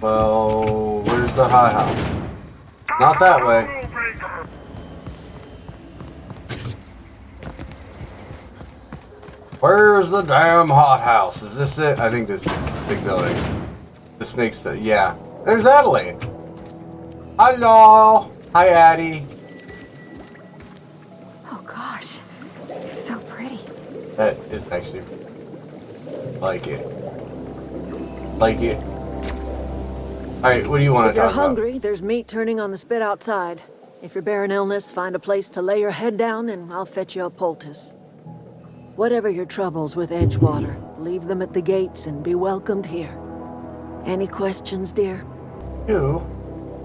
Well, where's the hot house? Not that way. Where's the damn hot house? Is this it? I think this is the big building. This makes the, yeah. There's Adelaide. Hello. Hi, Addie. Oh gosh, it's so pretty. That is actually like it. Like it. Alright, what do you want If to you're talk about? hungry, there's meat turning on the spit outside. If you're bearing illness, find a place to lay your head down and I'll fetch you a poultice. Whatever your troubles with Edgewater, leave them at the gates and be welcomed here. Any questions, dear? You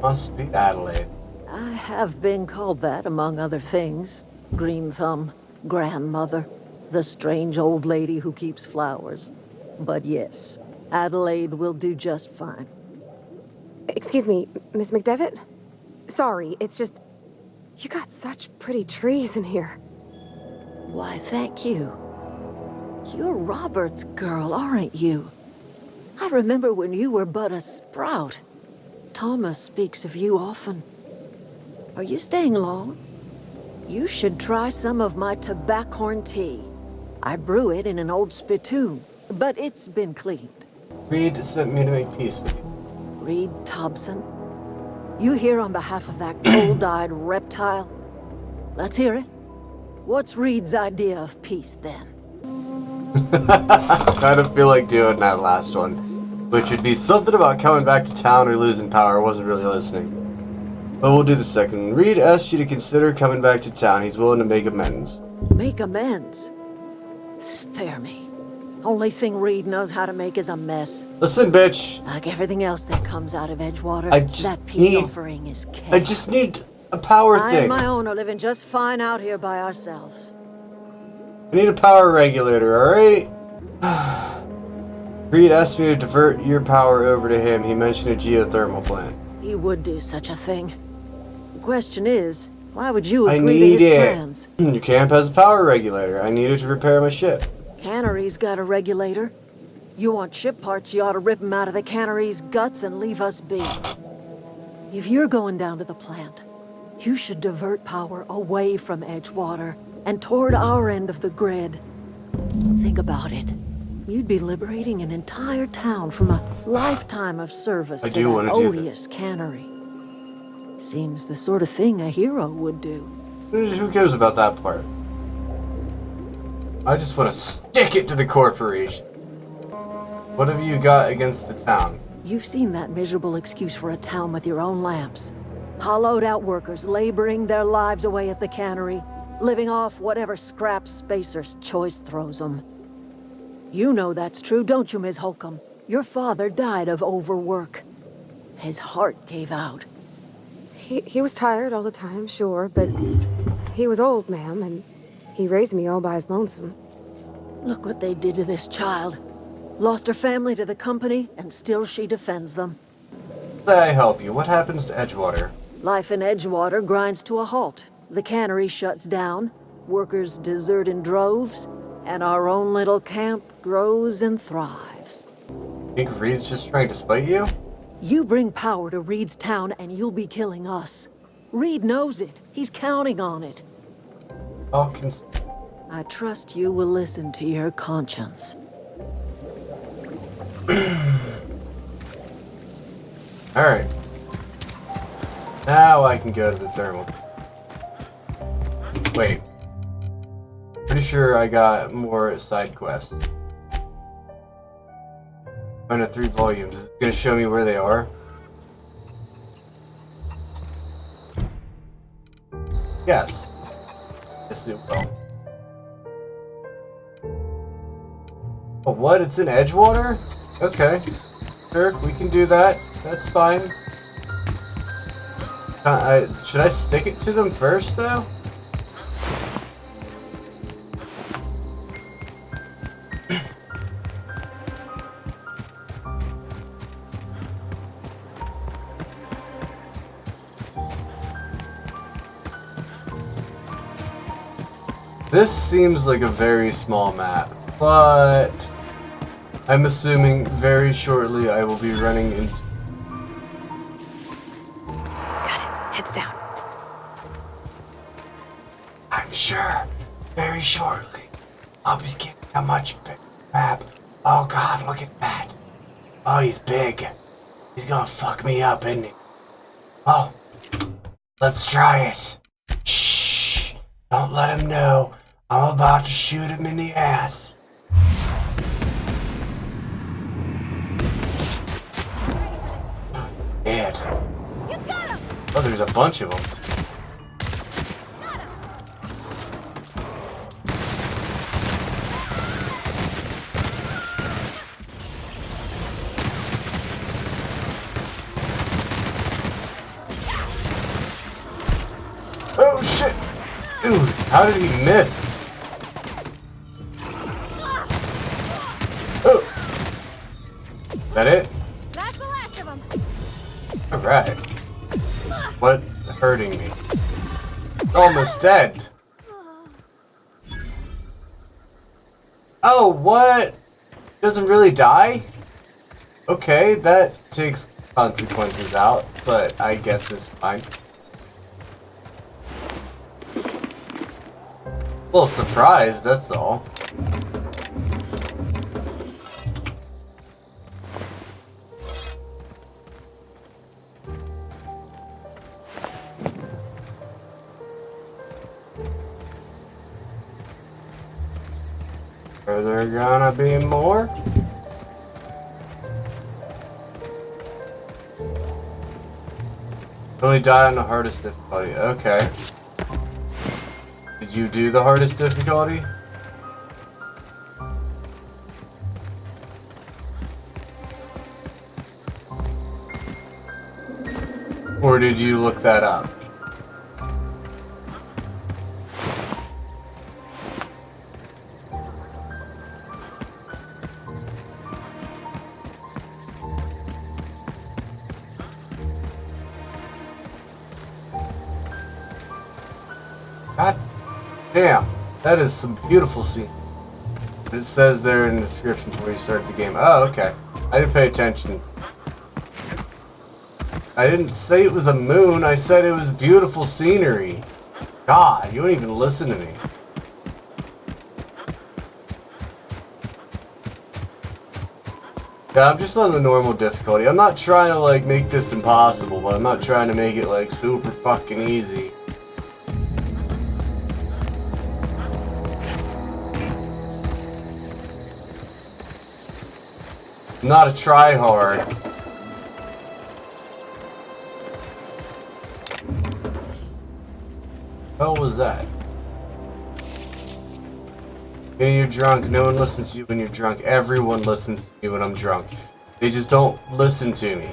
must be Adelaide. I have been called that, among other things. Green Thumb, grandmother, the strange old lady who keeps flowers. But yes, Adelaide will do just fine. Excuse me, Miss McDevitt? Sorry, it's just... You got such pretty trees in here. Why, thank you. You're Robert's girl, aren't you? I remember when you were but a sprout. Thomas speaks of you often. Are you staying long? You should try some of my tobaccorn tea. I brew it in an old spittoon, but it's been cleaned. Reed sent me to make peace with you. Reed Thompson? You here on behalf of that cold-eyed reptile? Let's hear it. What's Reed's idea of peace, then? I kind of feel like doing that last one, which would be something about coming back to town or losing power. I wasn't really listening. But we'll do the second one. Reed asked you to consider coming back to town. He's willing to make amends. Make amends? Spare me. Only thing Reed knows how to make is a mess. Listen, bitch. Like everything else that comes out of Edgewater, that peace need... offering is chaos. I just need a power I thing. and my own are living just fine out here by ourselves. I need a power regulator, alright? Reed asked me to divert your power over to him. He mentioned a geothermal plant. He would do such a thing. The question is, why would you agree to his plans? Your camp has a power regulator. I need it to repair my ship. Cannery's got a regulator. You want ship parts, you ought to rip them out of the cannery's guts and leave us be. If you're going down to the plant, you should divert power away from Edgewater and toward our end of the grid. Think about it. You'd be liberating an entire town from a lifetime of service to that odious cannery. Seems the sort of thing a hero would do. Who cares about that part? I just want to stick it to the corporation. What have you got against the town? You've seen that miserable excuse for a town with your own lamps. Hollowed out workers laboring their lives away at the cannery, living off whatever scraps Spacer's choice throws them. You know that's true, don't you, Ms. Holcomb? Your father died of overwork. His heart gave out. He was tired all the time, sure, but he was old, ma'am, and he raised me all by his lonesome. Look what they did to this child. Lost her family to the company, and still she defends them. Say I help you. What happens to Edgewater? Life in Edgewater grinds to a halt. The cannery shuts down, workers desert in droves, and our own little camp grows and thrives. Think Reed's just trying to spite you? You bring power to Reed's town and you'll be killing us. Reed knows it. He's counting on it. I trust you will listen to your conscience. Alright. Now I can go to the thermal. Wait. Pretty sure I got more side quests. Under 3 volumes. Is it gonna show me where they are? Yes. Yes, it will. Oh, what? It's in Edgewater? Okay. Sure, we can do that. That's fine. Should I stick it to them first, though? This seems like a very small map, but I'm assuming very shortly I will be running in. pants down. I'm sure very shortly I'll be getting a much bigger map. Oh god, look at that. Oh, he's big. He's gonna fuck me up, isn't he? Oh, let's try it. Shh, don't let him know. I'm about to shoot him in the ass. Dead. You got him! Oh, there's a bunch of them. Oh shit! Dude, how did he miss? Oh! Is that it? That's the last of them. Alright. What's hurting me? Almost dead. Oh, what? Doesn't really die? Okay, that takes consequences out, but I guess it's fine. A little surprised, that's all. Are there gonna be more? Only die on the hardest difficulty. Okay. Did you do the hardest difficulty? Or did you look that up? God damn, that is some beautiful scene. It says there in the description before you start the game. Oh, okay. I didn't pay attention. I didn't say it was a moon, I said it was beautiful scenery. God, you don't even listen to me. Yeah, I'm just on the normal difficulty. I'm not trying to like make this impossible, but I'm not trying to make it like super fucking easy. I'm not a try-hard. What was that? When you're drunk, no one listens to you when you're drunk. Everyone listens to me when I'm drunk. They just don't listen to me.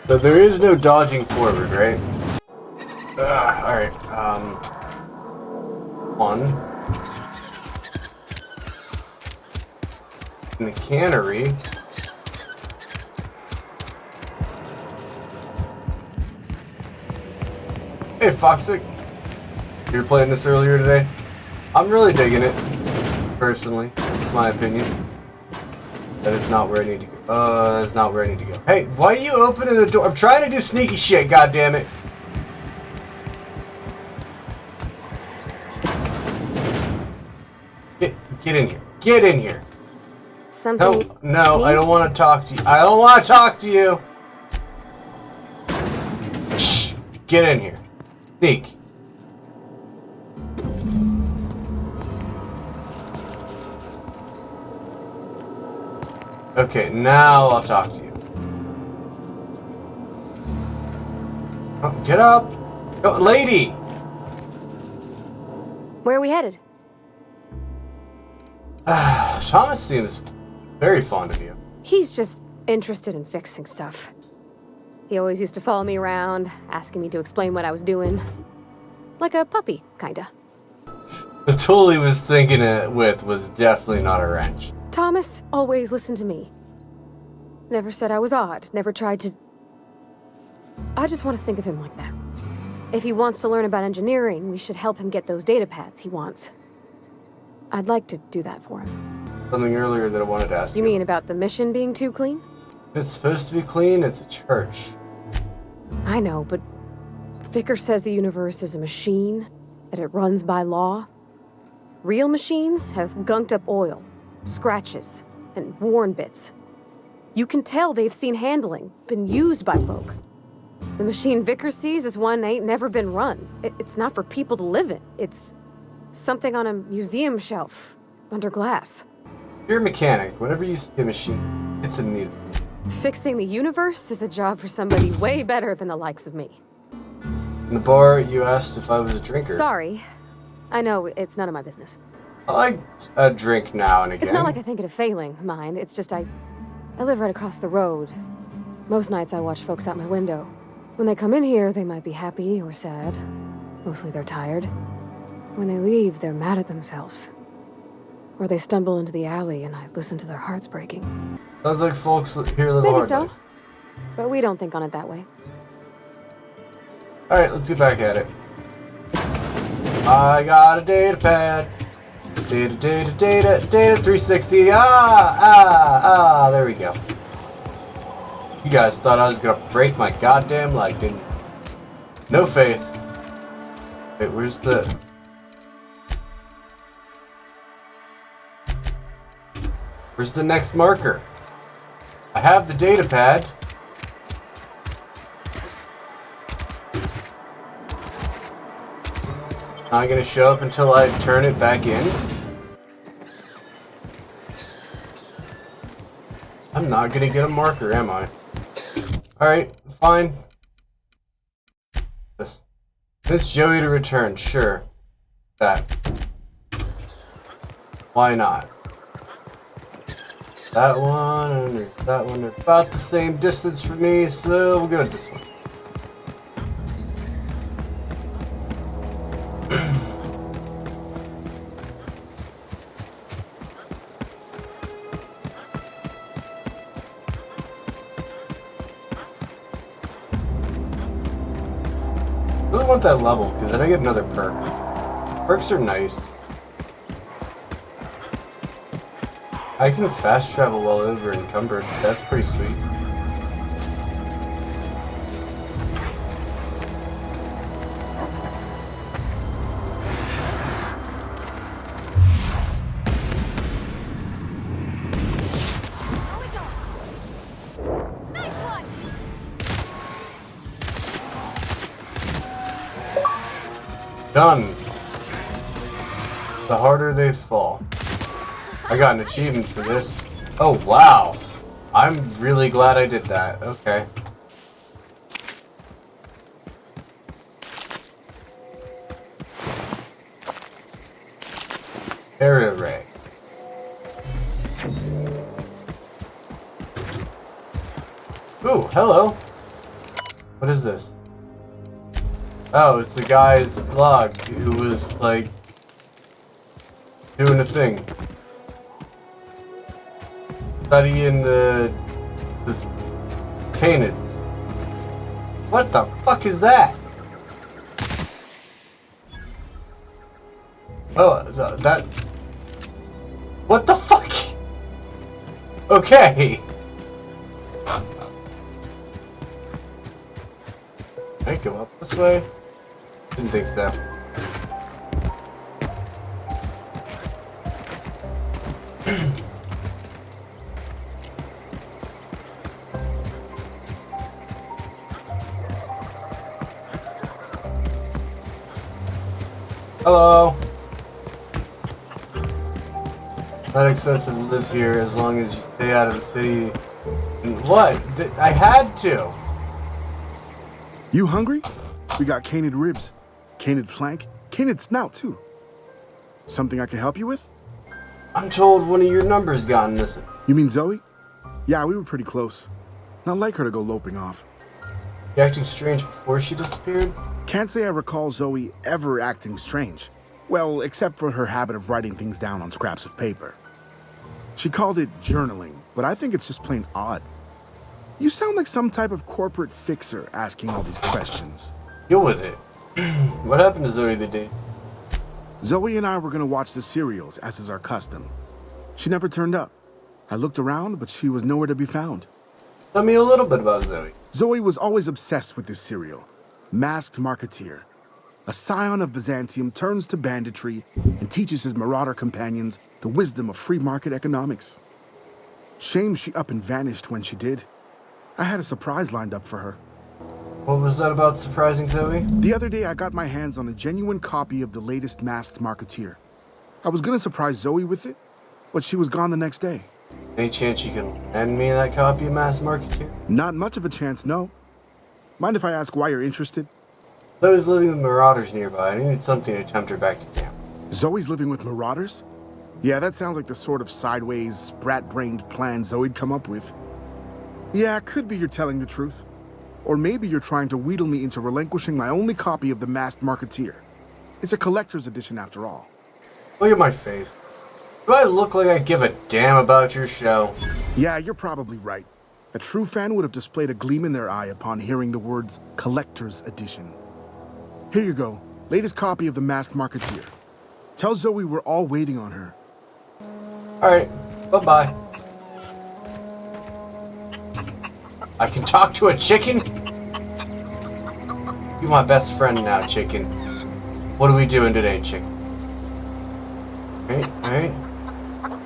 So there is no dodging forward, right? Alright, one. In the cannery. Hey, Foxic. You were playing this earlier today? I'm really digging it, personally. It's my opinion. That is not where I need to go. That's not where I need to go. Hey, why are you opening the door? I'm trying to do sneaky shit, goddammit. Get in here. Get in here. Something. No, I don't want to talk to you. I don't want to talk to you. Shh. Get in here. Sneak. Okay, now I'll talk to you. Oh, get up! Go, lady! Where are we headed? Thomas seems very fond of you. He's just interested in fixing stuff. He always used to follow me around, asking me to explain what I was doing. Like a puppy, kinda. The tool he was thinking it with was definitely not a wrench. Thomas always listened to me. Never said I was odd, never tried to... I just want to think of him like that. If he wants to learn about engineering, we should help him get those data pads he wants. I'd like to do that for him. Something earlier that I wanted to ask you. You mean about the mission being too clean? It's supposed to be clean, it's a church. I know, but Vickers says the universe is a machine, that it runs by law. Real machines have gunked up oil, scratches, and worn bits. You can tell they've seen handling, been used by folk. The machine Vickers sees is one ain't never been run. It's not for people to live in. It's something on a museum shelf, under glass. You're a mechanic. Whenever you see a machine, it's in need. Fixing the universe is a job for somebody way better than the likes of me. In the bar, you asked if I was a drinker. Sorry. I know, it's none of my business. I like a drink now and again. It's not like I think it a failing, mind. It's just I live right across the road. Most nights I watch folks out my window. When they come in here, they might be happy or sad. Mostly they're tired. When they leave, they're mad at themselves. Or they stumble into the alley and I listen to their hearts breaking. Sounds like folks here live a Maybe hard so. life. But we don't think on it that way. Alright, let's get back at it. I got a data pad. Data 360. There we go. You guys thought I was gonna break my goddamn leg, didn't you? No faith. Wait, where's the... Where's the next marker? I have the data pad. Not gonna show up until I turn it back in. I'm not gonna get a marker, am I? Alright, fine. Miss Joey to return, sure. That. Why not? That one and that one are about the same distance for me, so we'll go with this one. I really want that level, because then I get another perk. Perks are nice. I can fast travel well over encumbered. That's pretty sweet. Done. The harder they fall. I got an achievement for this. Oh, wow. I'm really glad I did that. Okay. Area ray. Ooh, hello. What is this? Oh, it's the guy's vlog who was, like, doing a thing. Studying the Canids. What the fuck is that? Oh, that... What the fuck? Okay. Can I go up this way? Didn't think so. Hello. Not expensive to live here as long as you stay out of the city. And what? I had to. You hungry? We got canid ribs, canid flank, canid snout too. Something I can help you with? I'm told one of your numbers got missing. You mean Zoe? Yeah, we were pretty close. Not like her to go loping off. You acting strange before she disappeared? Can't say I recall Zoe ever acting strange. Well, except for her habit of writing things down on scraps of paper. She called it journaling, but I think it's just plain odd. You sound like some type of corporate fixer asking all these questions. Deal with it. What happened to Zoe the day? Zoe and I were gonna watch the serials, as is our custom. She never turned up. I looked around, but she was nowhere to be found. Tell me a little bit about Zoe. Zoe was always obsessed with this serial, Masked Marketeer. A scion of Byzantium turns to banditry and teaches his marauder companions the wisdom of free market economics. Shame she up and vanished when she did. I had a surprise lined up for her. What was that about surprising Zoe? The other day, I got my hands on a genuine copy of the latest Masked Marketeer. I was gonna surprise Zoe with it, but she was gone the next day. Any chance you can lend me that copy of Mass Marketeer? Not much of a chance, no. Mind if I ask why you're interested? Zoe's living with marauders nearby. I needed something to tempt her back to camp. Zoe's living with marauders? Yeah, that sounds like the sort of sideways, sprat-brained plan Zoe'd come up with. Yeah, could be you're telling the truth. Or maybe you're trying to wheedle me into relinquishing my only copy of the Masked Marketeer. It's a collector's edition after all. Look at my face. Do I look like I give a damn about your show? Yeah, you're probably right. A true fan would have displayed a gleam in their eye upon hearing the words collector's edition. Here you go, latest copy of the Masked Marketeer. Tell Zoe we're all waiting on her. Alright, bye-bye. I can talk to a chicken? You're my best friend now, chicken. What are we doing today, chicken? Alright.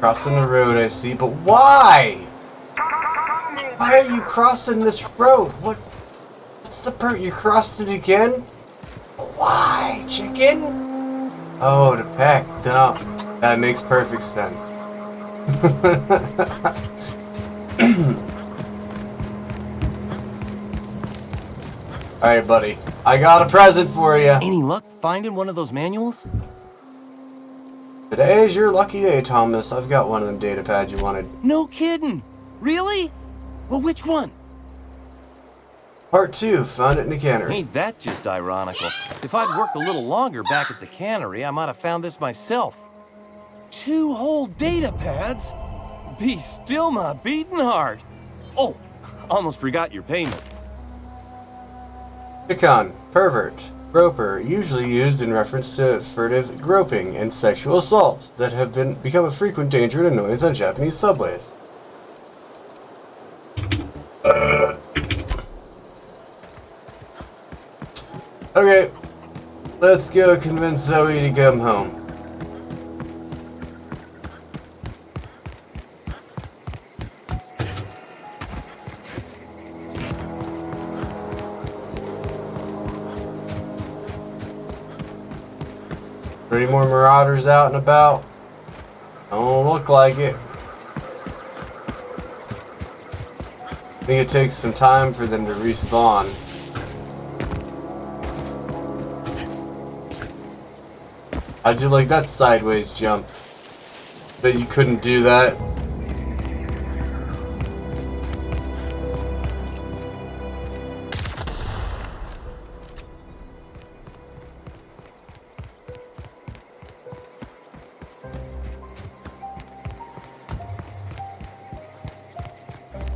Crossing the road, I see, but why? Why are you crossing this road? What's the you crossed it again? Why, chicken? Oh, to peck. No. That makes perfect sense. Alright, buddy. I got a present for you. Any luck finding one of those manuals? Today is your lucky day, Thomas. I've got one of them data pads you wanted. No kidding. Really? Well, which one? Part 2. Found it in the cannery. Ain't that just ironical? If I'd worked a little longer back at the cannery, I might have found this myself. 2 whole data pads? Be still my beating heart. Oh, almost forgot your payment. Icon. Pervert. Groper. Usually used in reference to furtive groping and sexual assault that have become a frequent danger and annoyance on Japanese subways. Okay, let's go convince Zoe to come home. Any more marauders out and about? Don't look like it. I think it takes some time for them to respawn. I do like that sideways jump. But you couldn't do that.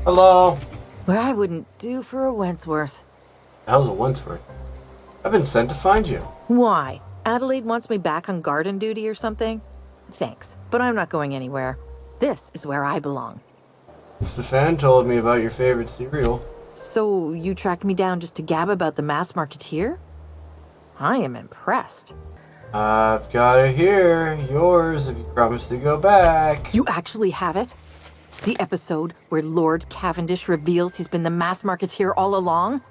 Hello. What I wouldn't do for a Wentworth. The hell's a Wentworth? I've been sent to find you. Why? Adelaide wants me back on garden duty or something? Thanks, but I'm not going anywhere. This is where I belong. Stefan told me about your favorite cereal. So you tracked me down just to gab about the Masked Marketeer? I am impressed. I've got it here. Yours if you promise to go back. You actually have it? The episode where Lord Cavendish reveals he's been the Masked Marketeer all along?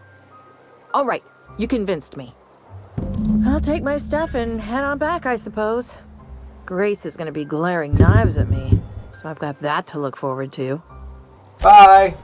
All right, you convinced me. I'll take my stuff and head on back, I suppose. Grace is gonna be glaring knives at me, so I've got that to look forward to. Bye.